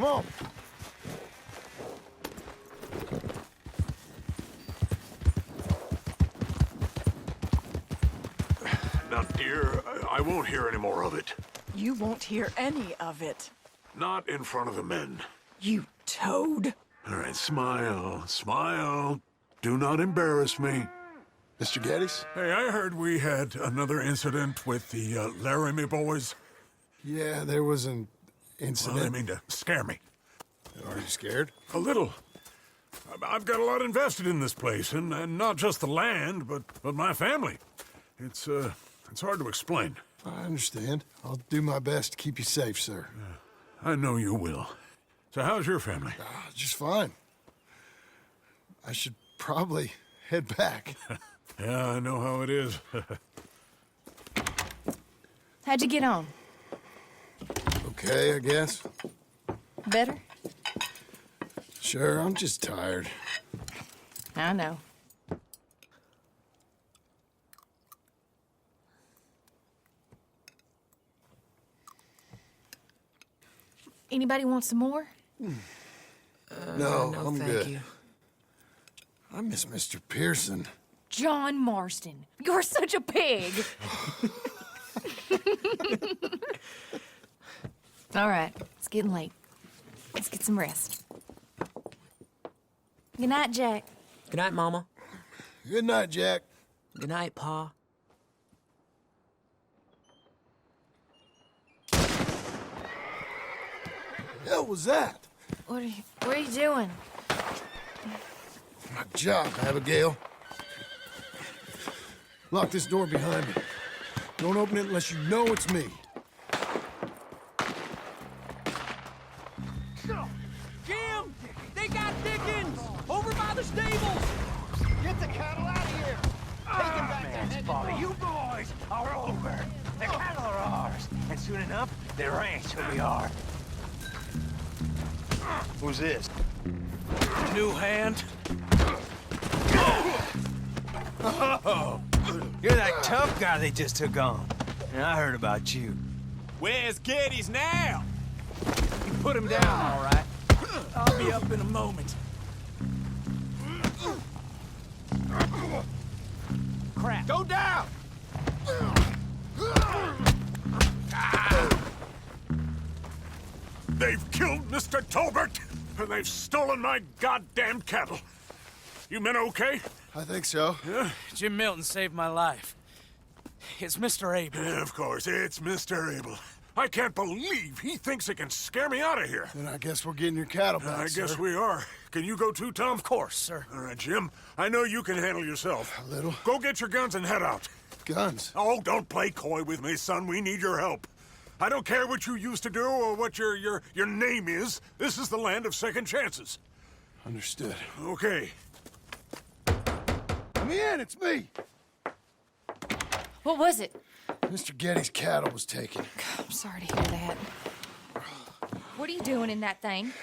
home. Now, dear, I won't hear any more of it. You won't hear any of it. Not in front of the men. You toad. All right, smile, smile. Do not embarrass me. Mr. Geddes? Hey, I heard we had another incident with the Laramie boys. Yeah, there was an Well, I incident. mean to scare me. Are you scared? A little. I've got a lot invested in this place, and not just the land, but my family. It's hard to explain. I understand. I'll do my best to keep you safe, sir. I know you will. So how's your family? Just fine. I should probably head back. Yeah, I know how it is. How'd you get on? Okay, I guess. Better? Sure, I'm just tired. I know. Anybody want some more? No, no, I'm thank good. you. I miss Mr. Pearson. John Marston, you're such a pig. All right, it's getting late. Let's get some rest. Good night, Jack. Good night, Mama. Good night, Jack. Good night, Pa. Hell was that? What are you doing? My job, Abigail. Lock this door behind me. Don't open it unless you know it's me. Jim! They got Dickens! Over by the stables! Get the cattle out of here! Take them back to head Father, you boys are over. The cattle are ours, and soon enough, the ranch will be ours. Who's this? New hand? Oh, you're that tough guy they just took on. And I heard about you. Where's Geddes now? You put him down, all right. I'll be up in a moment. Crap. Go down! They've killed Mr. Tolbert, and they've stolen my goddamn cattle. You men okay? I think so. Jim Milton saved my life. It's Mr. Abel. Yeah, of course, it's Mr. Abel. I can't believe he thinks he can scare me out of here. Then I guess we're getting your cattle back, I guess sir. we are. Can you go too, Tom? Of course, sir. All right, Jim. I know you can handle yourself. A little. Go get your guns and head out. Guns. Oh, don't play coy with me, son. We need your help. I don't care what you used to do or what your name is. This is the land of second chances. Understood. Okay. Let me in, it's me! What was it? Mr. Geddes' cattle was taken. I'm sorry to hear that. What are you doing in that thing?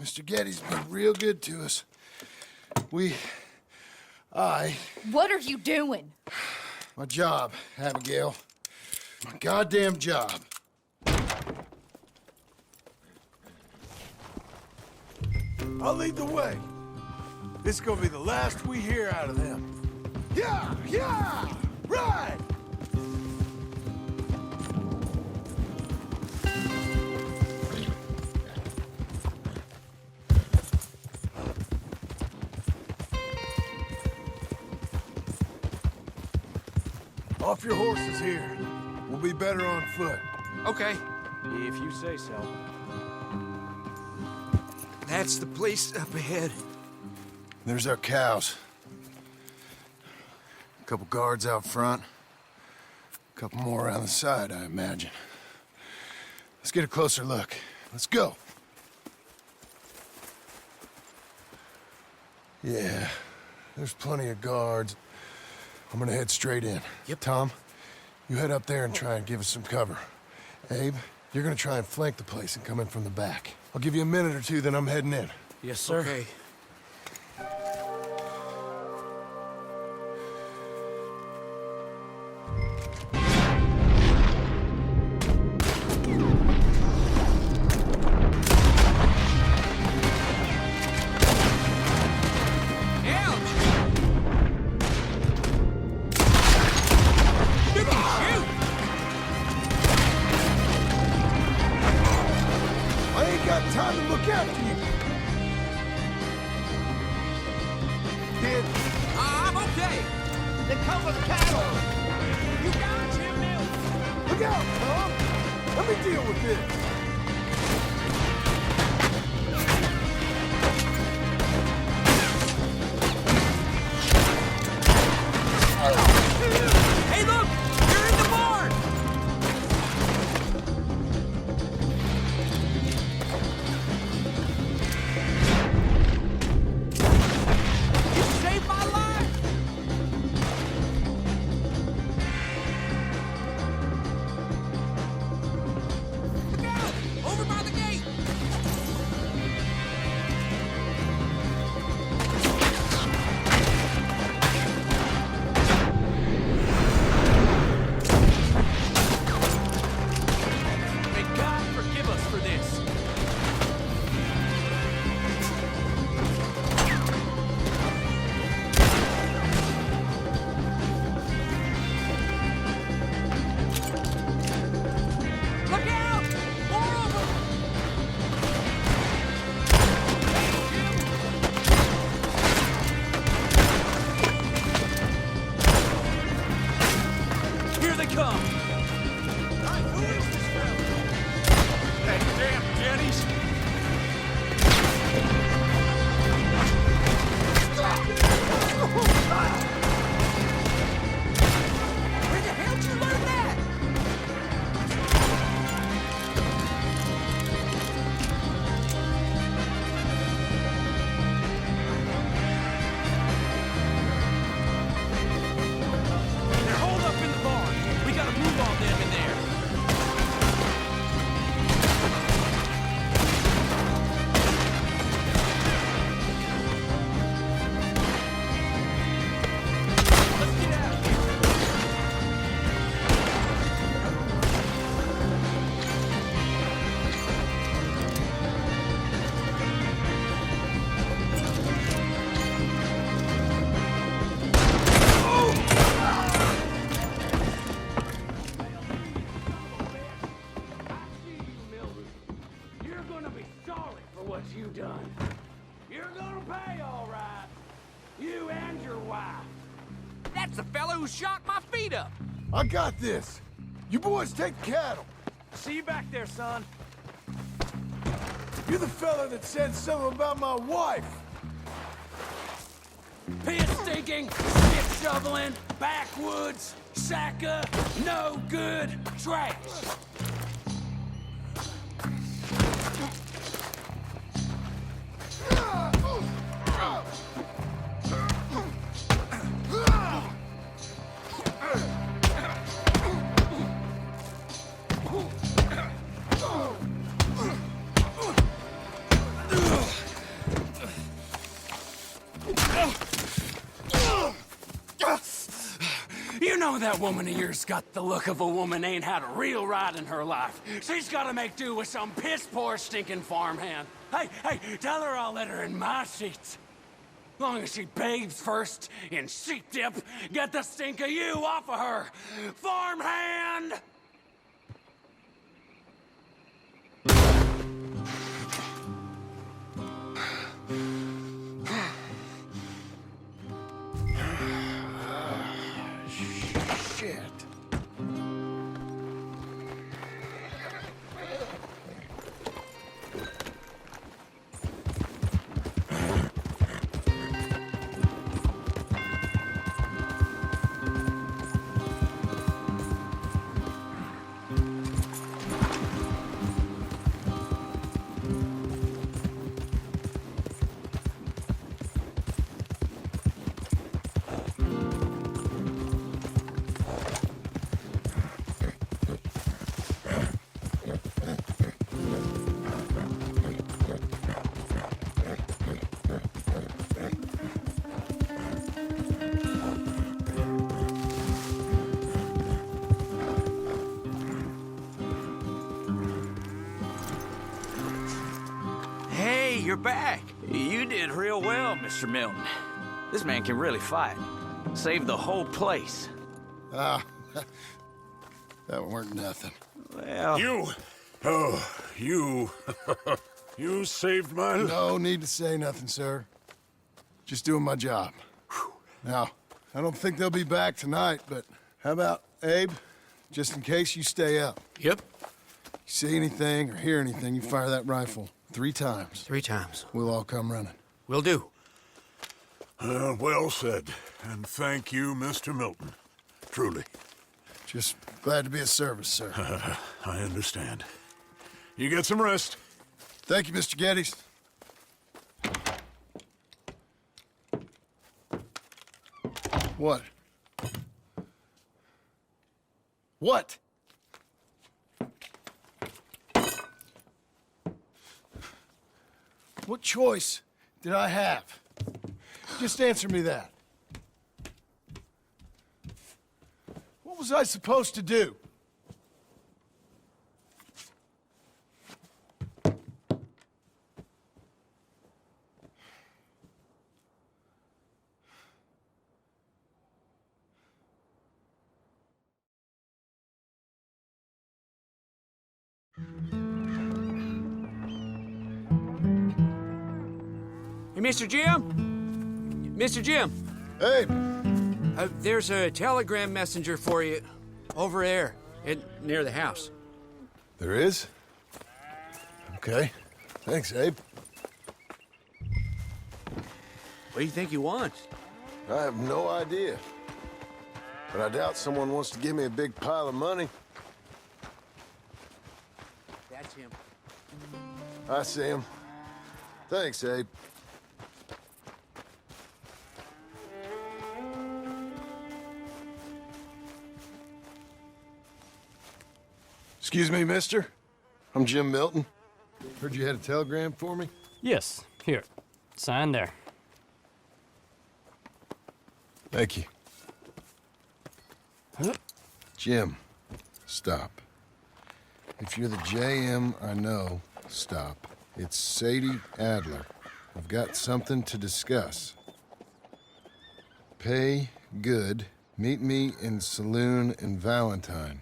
Mr. Geddes been real good to us. What are you doing? My job, Abigail. My goddamn job. I'll lead the way. This is gonna be the last we hear out of them. Yeah! Yeah! Right! Off your horses here. We'll be better on foot. Okay, if you say so. That's the place up ahead. There's our cows. A couple guards out front. A couple more around the side, I imagine. Let's get a closer look. Let's go. Yeah, there's plenty of guards. I'm gonna head straight in. Yep. Tom, you head up there and try and give us some cover. Abe, you're gonna try and flank the place and come in from the back. I'll give you a minute or two, then I'm heading in. Yes, sir. Okay. can look after you. Kid, I'm okay. They come with cattle. You got him, Milton. look out, Tom. Let me deal with this. Hey, look! You're in the barn! You saved my life! Look out! Over by the gate! May God forgive us for this. Look out! More of them! Here they come. Hey, damn, Jenny's. Where the hell did you learn that? They're holed up in the barn. We gotta move on them in there. Let's get out of here. You're gonna be sorry for what you done. You're gonna pay, all right. You and your wife. That's the fellow who shot my feet up! I got this. You boys take the cattle. See you back there, son. You're the fella that said something about my wife. Piss stinking, shit shoveling, backwoods, Shaka, no good, trash. You know that woman of yours got the look of a woman ain't had a real ride in her life. She's gotta make do with some piss-poor stinking farmhand. Hey, tell her I'll let her in my sheets. Long as she bathes first in sheep dip, get the stink of you off of her. Farmhand! Shit. You're back. You did real well, Mr. Milton. This man can really fight. Saved the whole place. That weren't nothing. Well, You. Oh, you. You saved my life. No need to say nothing, sir. Just doing my job. Now, I don't think they'll be back tonight, but how about Abe? Just in case you stay up. Yep. You see anything or hear anything, you fire that rifle 3 times. 3 times. We'll all come running. Will do. Well said. And thank you, Mr. Milton. Truly. Just glad to be of service, sir. I understand. You get some rest. Thank you, Mr. Geddes. What? What? What choice did I have? Just answer me that. What was I supposed to do? Hey, Mr. Jim? Mr. Jim, Hey, there's a telegram messenger for you over there, near the house. there is? Okay. Thanks, Abe. What do you think he wants? I have no idea. But I doubt someone wants to give me a big pile of money. That's him. I see him. Thanks, Abe. Excuse me, mister. I'm Jim Milton. Heard you had a telegram for me? Yes, here. Sign there. Thank you. Jim, stop. If you're the JM I know, stop. It's Sadie Adler. I've got something to discuss. Pay good. Meet me in Saloon in Valentine.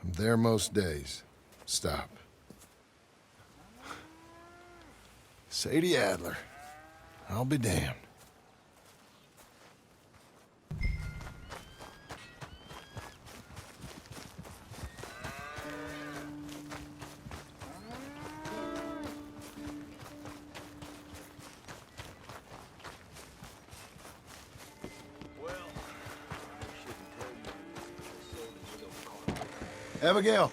I'm there most days. Stop. Sadie Adler. I'll be damned. Abigail.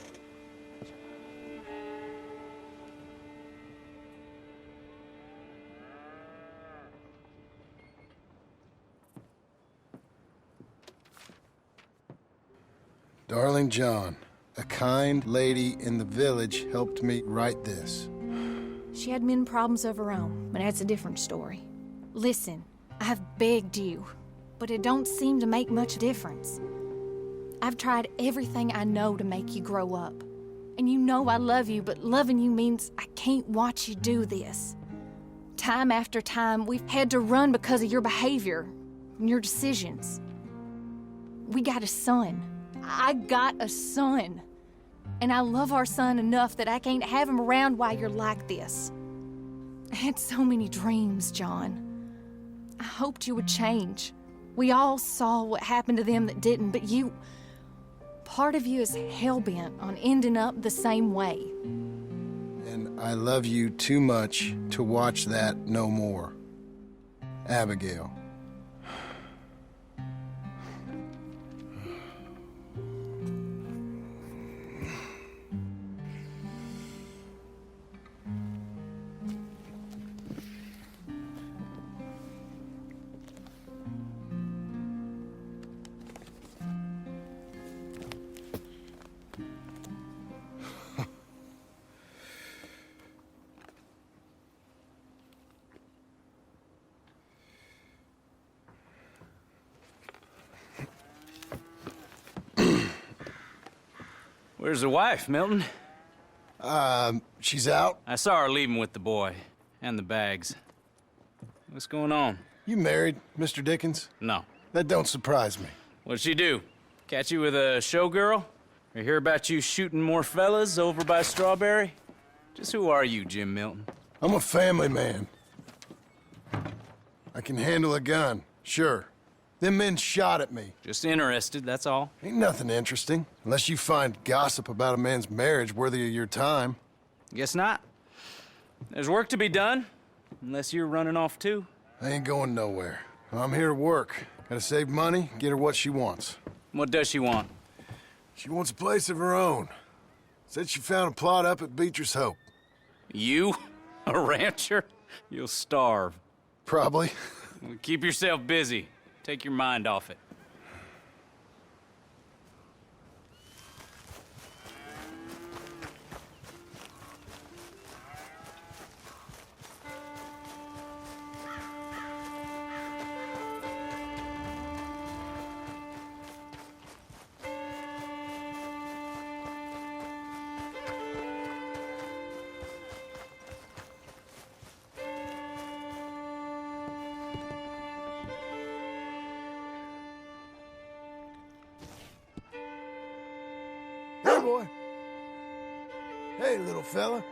Darling John, a kind lady in the village helped me write this. She had men problems of her own, but that's a different story. Listen, I have begged you, but it don't seem to make much difference. I've tried everything I know to make you grow up. And you know I love you, but loving you means I can't watch you do this. Time after time, we've had to run because of your behavior and your decisions. We got a son. I got a son. And I love our son enough that I can't have him around while you're like this. I had so many dreams, John. I hoped you would change. We all saw what happened to them that didn't, but you... Part of you is hell-bent on ending up the same way. And I love you too much to watch that no more. Abigail. Where's the wife, Milton? She's out. I saw her leaving with the boy. And the bags. What's going on? You married, Mr. Dickens? No. That don't surprise me. What'd she do? Catch you with a showgirl? Or hear about you shooting more fellas over by Strawberry? Just who are you, Jim Milton? I'm a family man. I can handle a gun, sure. Them men shot at me. Just interested, that's all. Ain't nothing interesting, unless you find gossip about a man's marriage worthy of your time. Guess not. There's work to be done, unless you're running off too. I ain't going nowhere. I'm here to work. Gotta save money, get her what she wants. What does she want? She wants a place of her own. Said she found a plot up at Beecher's Hope. You? A rancher? You'll starve. Probably. Keep yourself busy. Take your mind off it. Hey, boy. Hey, little fella.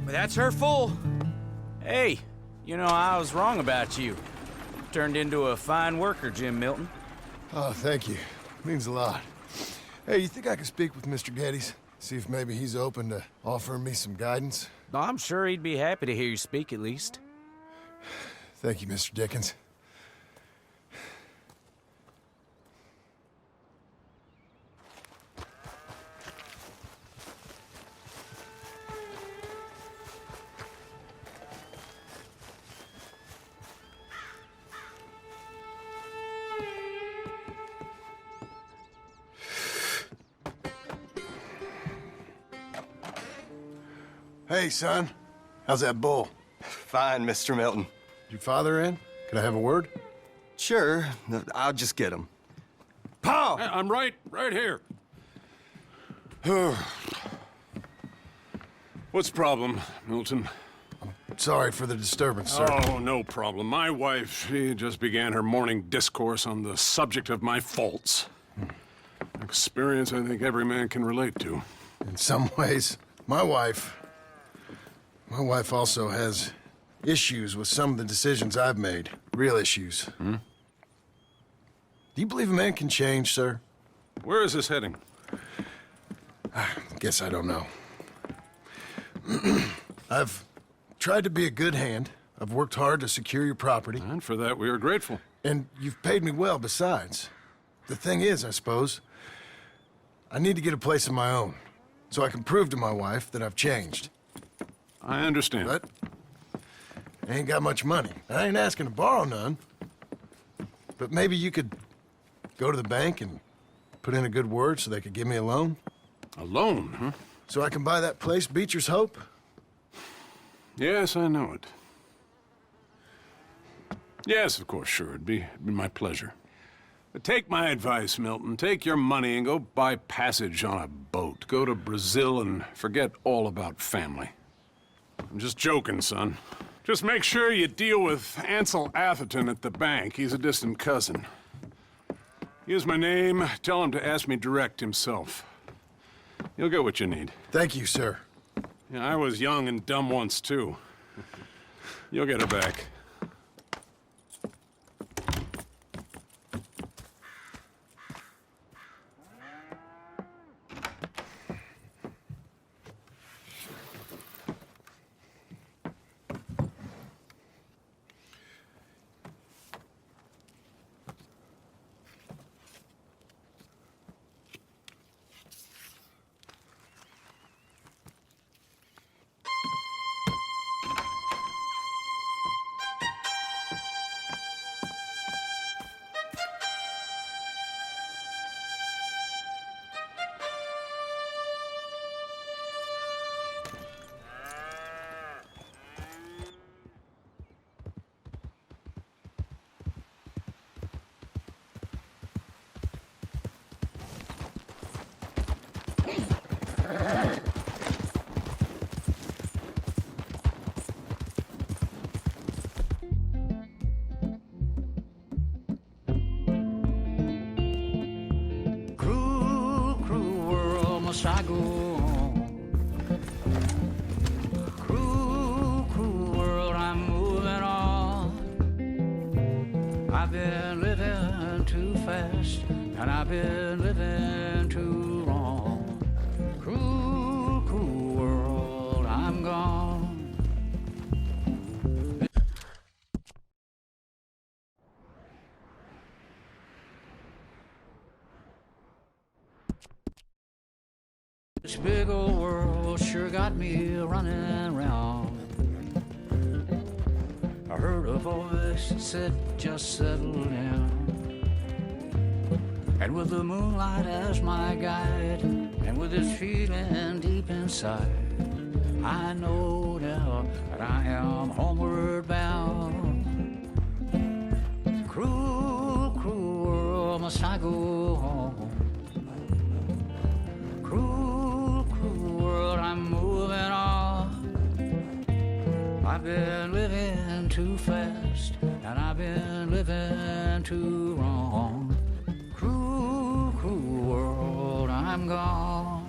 That's her full. Hey, you know, I was wrong about you. Turned into a fine worker, Jim Milton. Oh, thank you. Means a lot. Hey, you think I could speak with Mr. Geddes? See if maybe he's open to offering me some guidance? I'm sure he'd be happy to hear you speak, at least. Thank you, Mr. Dickens. Hey, son. How's that bull? Fine, Mr. Milton. Your father in? Can I have a word? Sure. I'll just get him. Pa! I'm right here. What's the problem, Milton? Sorry for the disturbance, sir. Oh, no problem. My wife, she just began her morning discourse on the subject of my faults. Experience I think every man can relate to. In some ways, my wife also has issues with some of the decisions I've made. Real issues. Hmm? Do you believe a man can change, sir? Where is this heading? Guess I don't know. I've tried to be a good hand. I've worked hard to secure your property. And for that, we are grateful. And you've paid me well besides. The thing is, I suppose, I need to get a place of my own, so I can prove to my wife that I've changed. I understand. But I ain't got much money. I ain't asking to borrow none. But maybe you could go to the bank and put in a good word so they could give me a loan? A loan, huh? So I can buy that place, Beecher's Hope? Yes, I know it. Yes, of course, sure. It'd be my pleasure. But take my advice, Milton. Take your money and go buy passage on a boat. Go to Brazil and forget all about family. I'm just joking, son. Just make sure you deal with Ansel Atherton at the bank. He's a distant cousin. Use my name. Tell him to ask me direct himself. You'll get what you need. Thank you, sir. Yeah, I was young and dumb once, too. You'll get her back. I go on. Cruel, cruel world, I'm moving on. I've been living too fast, and I've been living too long. Cruel, cruel world, I'm gone. This big old world sure got me running round. I heard a voice that said, just settle down. And with the moonlight as my guide, and with this feeling deep inside, I know now that I am homeward bound. Cruel, cruel world, must I go home? Cruel, cruel world, I'm moving on. I've been living too fast, and I've been living too wrong. Cruel, cruel world, I'm gone.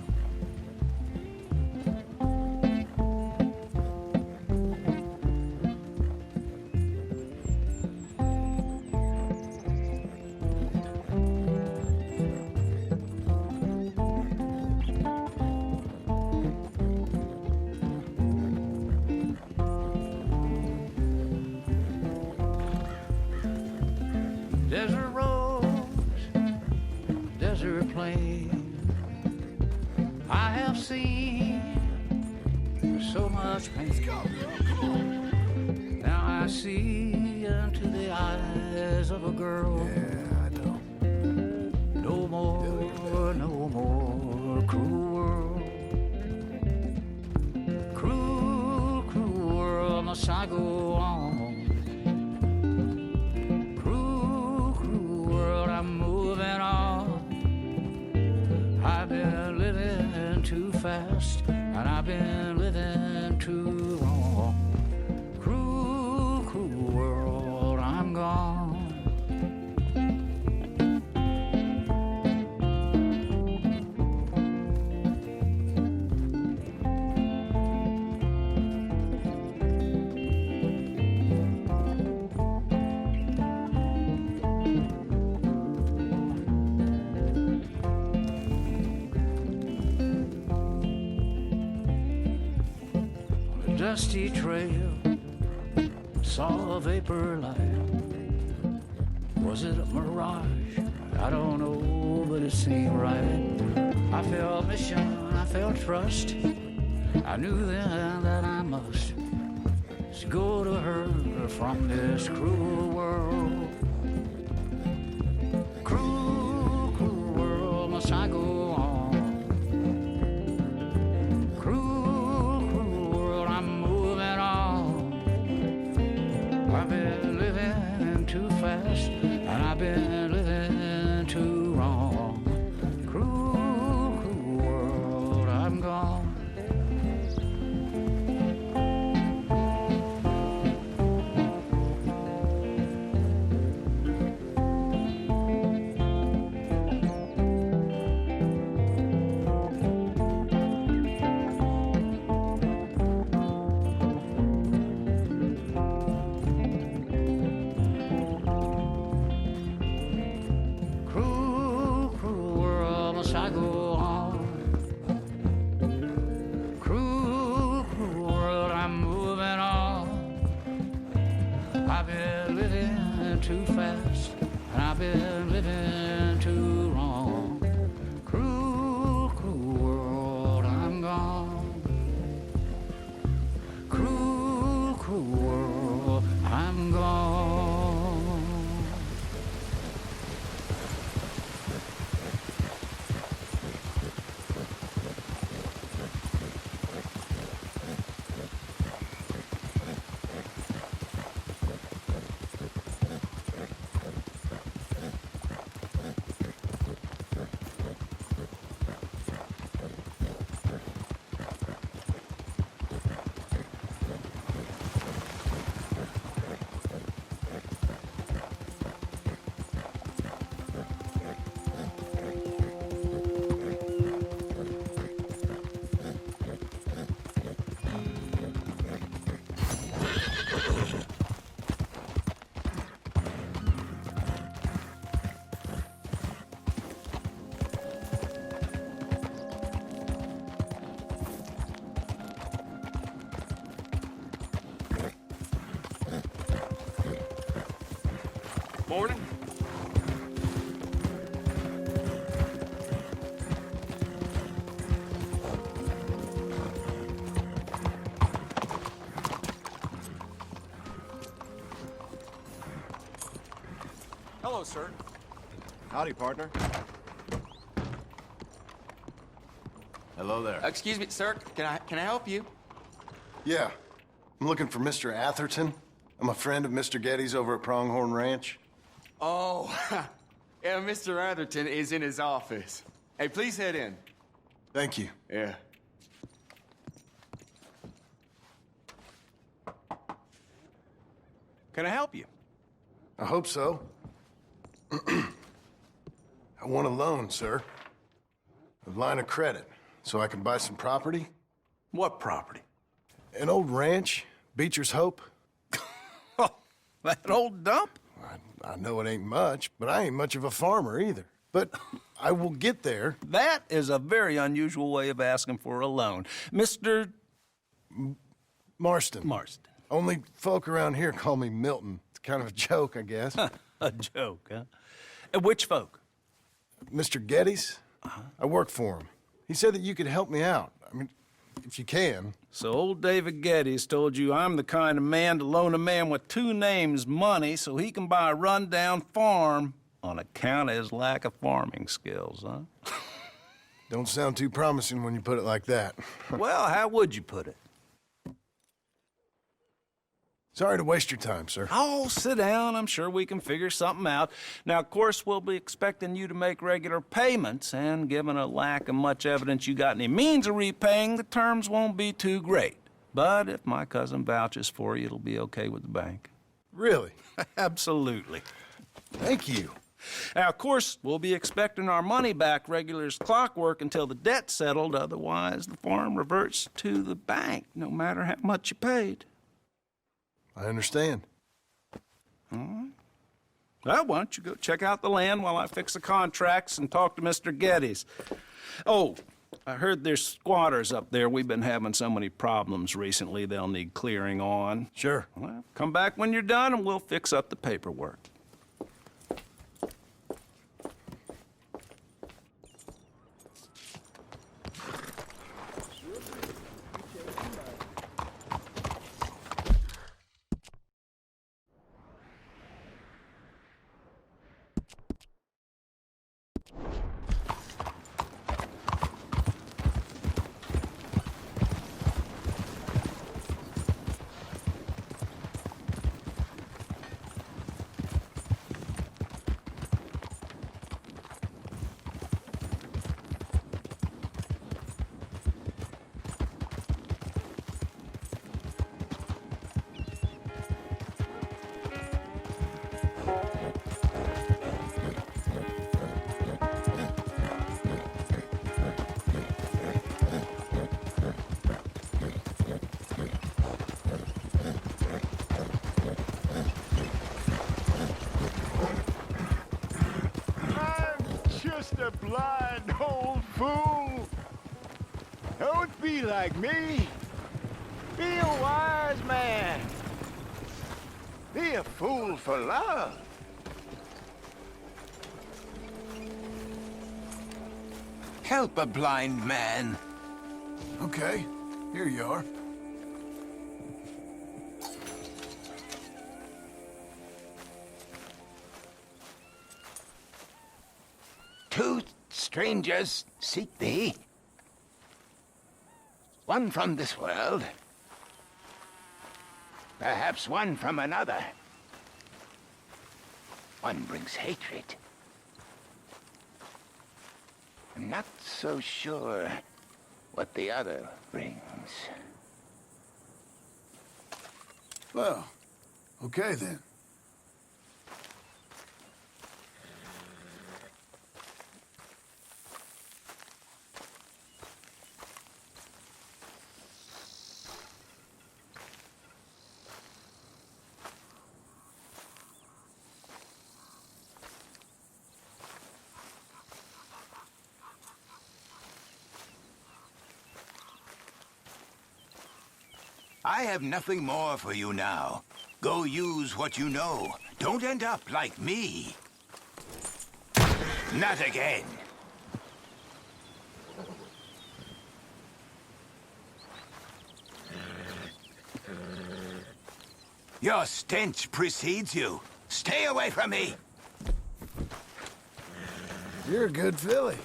Desert roads, desert plain, I have seen so much pain. Now I see into the eyes of a girl. Yeah, I know. No more, no more cruel world. Cruel, cruel world, must I go on? I've been living too fast, and I've been living too long. Cruel, cruel world, I'm gone. dusty trail, saw a vapor light. Was it a mirage? I don't know, but it seemed right. I felt mission, I felt trust. I knew then that I must go to her from this cruel world. Cruel, cruel world, must I go on? Cruel, cruel world, I'm moving on. I've been living too fast, and I've been living too wrong. Cruel, cruel world, I'm gone. Cruel, cruel world, must I go on? Cruel, cruel world, I'm moving on. I've been living too fast, and I've been living too wrong. Cruel, cruel world, I'm gone. Cruel, cruel world, I'm gone. Morning. Hello, sir. Howdy, partner. Hello there. Excuse me, sir. Can I help you? Yeah. I'm looking for Mr. Atherton. I'm a friend of Mr. Getty's over at Pronghorn Ranch. Oh, yeah, Mr. Atherton is in his office. Hey, please head in. Thank you. Yeah. Can I help you? I hope so. I want a loan, sir. A line of credit, so I can buy some property. What property? An old ranch, Beecher's Hope. That old dump? I know it ain't much, but I ain't much of a farmer either. But I will get there. That is a very unusual way of asking for a loan. Mr. Marston. Marston. Only folk around here call me Milton. It's kind of a joke, I guess. A joke, huh? And which folk? Mr. Getty's. I work for him. He said that you could help me out. I mean, if you can. So old David Getty's told you I'm the kind of man to loan a man with two names money so he can buy a rundown farm on account of his lack of farming skills, huh? Don't sound too promising when you put it like that. Well, how would you put it? Sorry to waste your time, sir. Oh, sit down. I'm sure we can figure something out. Now, of course, we'll be expecting you to make regular payments, and given a lack of much evidence you got any means of repaying, the terms won't be too great. But if my cousin vouches for you, it'll be okay with the bank. Really? Absolutely. Thank you. Now, of course, we'll be expecting our money back regular as clockwork until the debt's settled. Otherwise, the farm reverts to the bank, no matter how much you paid. I understand. All right. Well, why don't you go check out the land while I fix the contracts and talk to Mr. Getty's. Oh, I heard there's squatters up there. We've been having so many problems recently, they'll need clearing on. Sure. Well, come back when you're done and we'll fix up the paperwork. Just a blind old fool. Don't be like me. Be a wise man. Be a fool for love. Help a blind man. Okay, here you are. Two strangers seek thee. One from this world. Perhaps one from another. One brings hatred. I'm not so sure what the other brings. Well, okay then. I have nothing more for you now. Go use what you know. Don't end up like me. Not again. Your stench precedes you. Stay away from me. You're a good filly.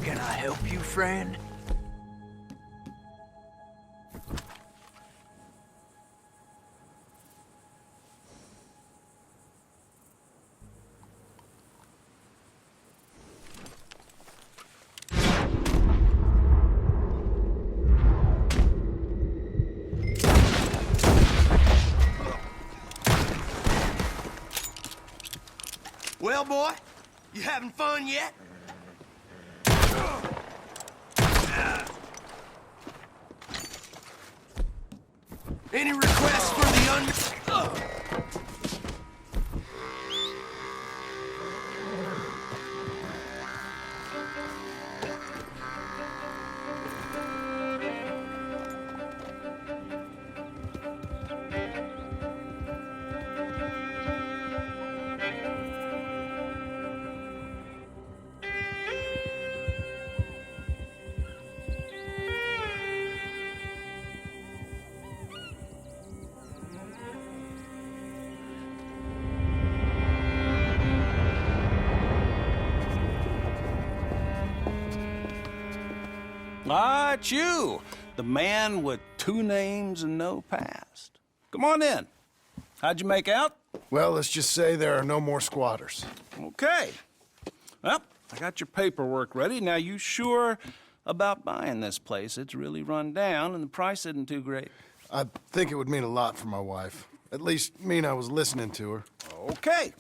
Can I help you, friend? Well, boy, you having fun yet? Any requests for the about you? The man with 2 names and no past. Come on in. How'd you make out? Well, let's just say there are no more squatters. Okay. Well, I got your paperwork ready. Now, you sure about buying this place? It's really run down, and the price isn't too great. I think it would mean a lot for my wife. At least mean I was listening to her. Okay.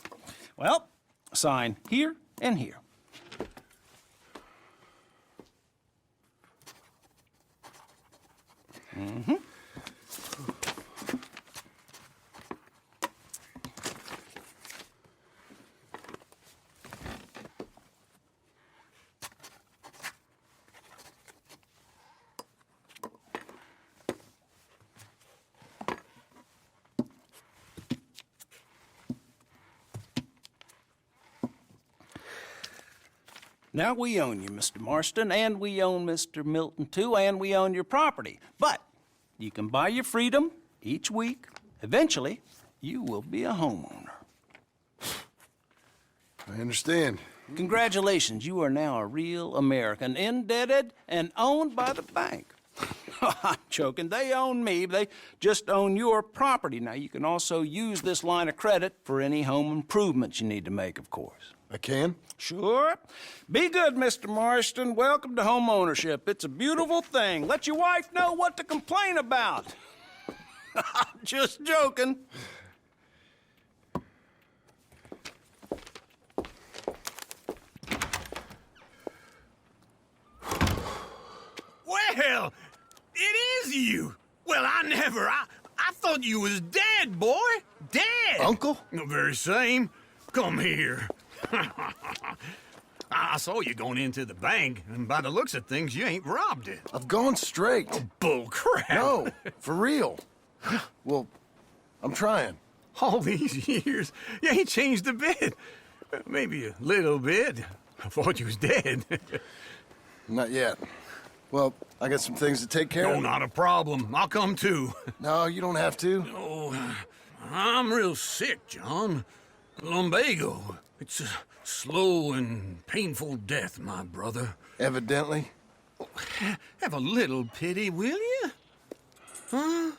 Well, sign here and here. Mm-hmm. Now, we own you, Mr. Marston, and we own Mr. Milton, too, and we own your property. But you can buy your freedom each week. Eventually, you will be a homeowner. I understand. Congratulations, you are now a real American, indebted and owned by the bank. I'm joking. They own me. They just own your property. Now, you can also use this line of credit for any home improvements you need to make, of course. I can? Sure. Be good, Mr. Marston. Welcome to home ownership. It's a beautiful thing. Let your wife know what to complain about. Just joking. Well, it is you. Well, I thought you was dead, boy. Dead. Uncle? The very same. Come here. I saw you going into the bank, and by the looks of things, you ain't robbed it. I've gone straight. Bull crap. No, for real. Well, I'm trying. All these years, you ain't changed a bit. Maybe a little bit. I thought you was dead. Not yet. Well, I got some things to take care No, of. not a problem. I'll come too. No, you don't have to. Oh, I'm real sick, John. Lumbago. It's a slow and painful death, my brother. Evidently. Have a little pity, will you? Huh?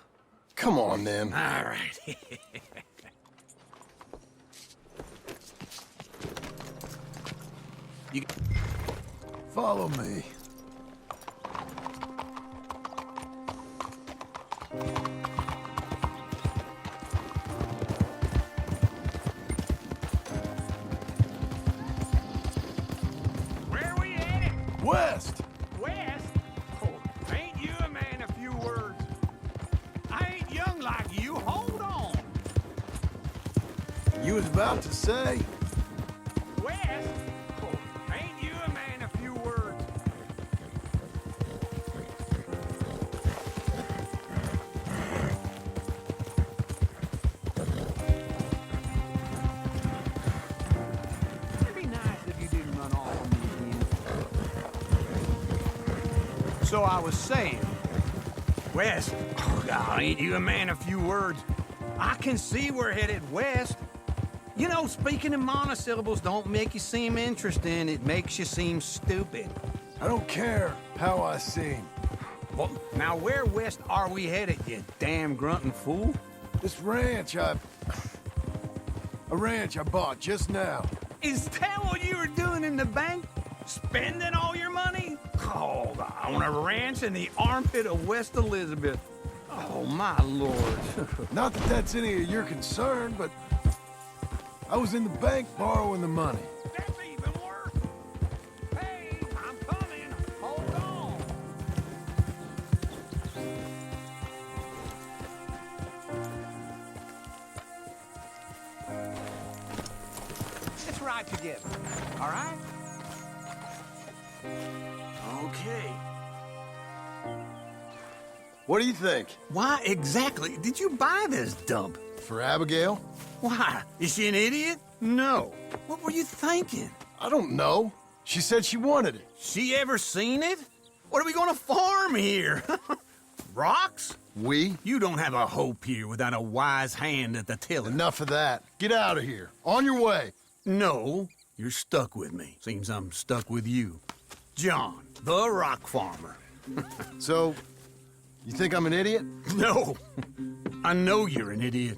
Come on, then. All right. Follow me. Where we at? West! West? Oh, ain't you a man of few words? I ain't young like you. Hold on. You was about to say. West? Oh, ain't you a man of few words? It'd be nice if you didn't run off on me again. So I was saying, West. Oh, God, ain't you a man of few words? I can see we're headed west. You know, speaking in monosyllables don't make you seem interesting. It makes you seem stupid. I don't care how I seem. Well, now where west are we headed, you damn grunting fool? This ranch I bought just now. Is that what you were doing in the bank? Spending all your money? Oh, on a ranch in the armpit of West Elizabeth. Oh, my lord. Not that that's any of your concern, but I was in the bank borrowing the money. That's even worse. Hey, I'm coming. Hold on. Let's ride together, all right? Okay. What do you think? Why exactly did you buy this dump? For Abigail? Why? Is she an idiot? No. What were you thinking? I don't know. She said she wanted it. She ever seen it? What are we gonna farm here? Rocks? We? You don't have a hope here without a wise hand at the tiller. Enough of that. Get out of here. On your way. No, you're stuck with me. Seems I'm stuck with you. John, the rock farmer. So, you think I'm an idiot? No. I know you're an idiot.